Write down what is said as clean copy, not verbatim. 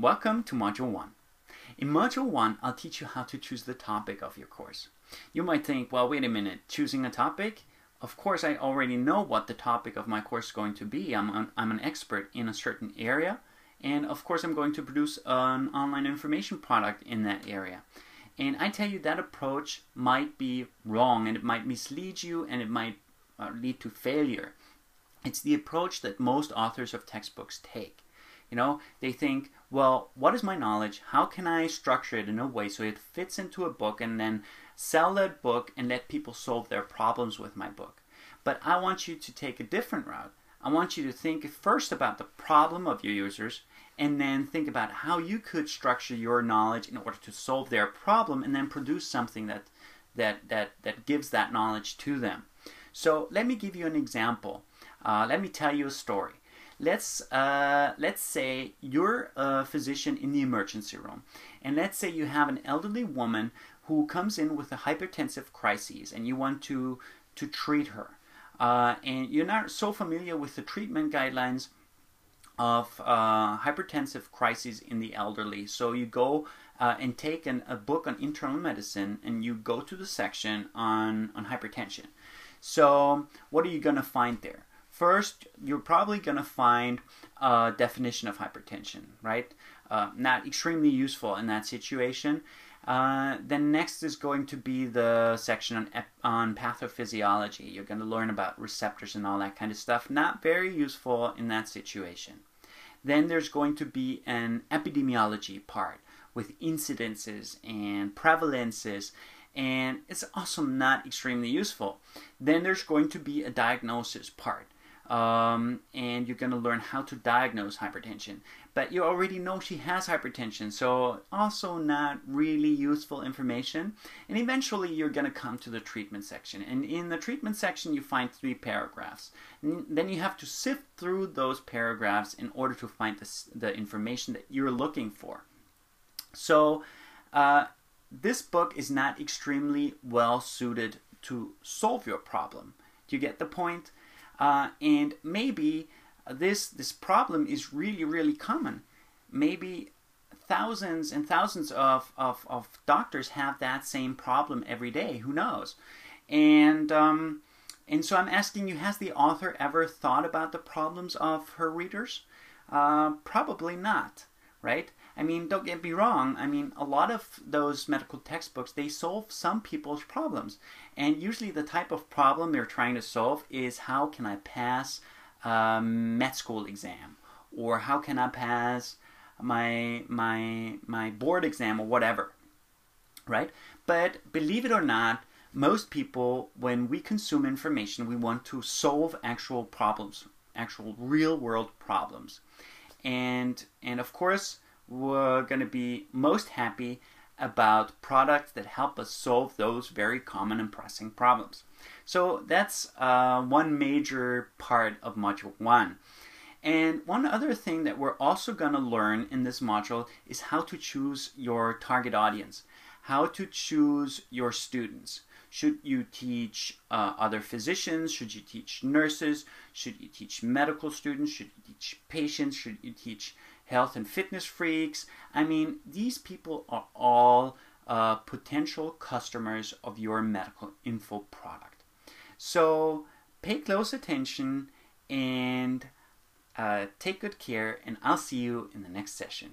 Welcome to Module 1. In Module 1, I'll teach you how to choose the topic of your course. You might think, well, wait a minute, choosing a topic? Of course, I already know what the topic of my course is going to be. I'm an expert in a certain area, and of course I'm going to produce an online information product in that area. And I tell you that approach might be wrong, and it might mislead you, and it might lead to failure. It's the approach that most authors of textbooks take. You know, they think, well, what is my knowledge? How can I structure it in a way so it fits into a book and then sell that book and let people solve their problems with my book? But I want you to take a different route. I want you to think first about the problem of your users and then think about how you could structure your knowledge in order to solve their problem and then produce something that gives that knowledge to them. So let me give you an example. Let me tell you a story. Let's say you're a physician in the emergency room, and let's say you have an elderly woman who comes in with a hypertensive crisis, and you want to treat her, and you're not so familiar with the treatment guidelines of hypertensive crises in the elderly. So you go and take a book on internal medicine, and you go to the section on hypertension. So what are you going to find there? First, you're probably going to find a definition of hypertension, right? Not extremely useful in that situation. Then next is going to be the section on pathophysiology. You're going to learn about receptors and all that kind of stuff. Not very useful in that situation. Then there's going to be an epidemiology part with incidences and prevalences, and it's also not extremely useful. Then there's going to be a diagnosis part. And you're going to learn how to diagnose hypertension. But you already know she has hypertension, so also not really useful information. And eventually you're going to come to the treatment section. And in the treatment section you find 3 paragraphs. And then you have to sift through those paragraphs in order to find the information that you're looking for. So this book is not extremely well suited to solve your problem. Do you get the point? And maybe this problem is really common. Maybe thousands and thousands of doctors have that same problem every day. Who knows? And so I'm asking you, has the author ever thought about the problems of her readers? Probably not, right? I mean, don't get me wrong. I mean, a lot of those medical textbooks, they solve some people's problems. And usually the type of problem they're trying to solve is, how can I pass a med school exam? Or how can I pass my board exam or whatever, right? But believe it or not, most people, when we consume information, we want to solve actual problems, actual real-world problems. And of course, we're going to be most happy about products that help us solve those very common and pressing problems. So that's one major part of Module 1. And one other thing that we're also going to learn in this module is how to choose your target audience, how to choose your students. Should you teach other physicians? Should you teach nurses? Should you teach medical students? Should you teach patients? Should you teach health and fitness freaks? I mean, these people are all potential customers of your medical info product. So pay close attention and take good care, and I'll see you in the next session.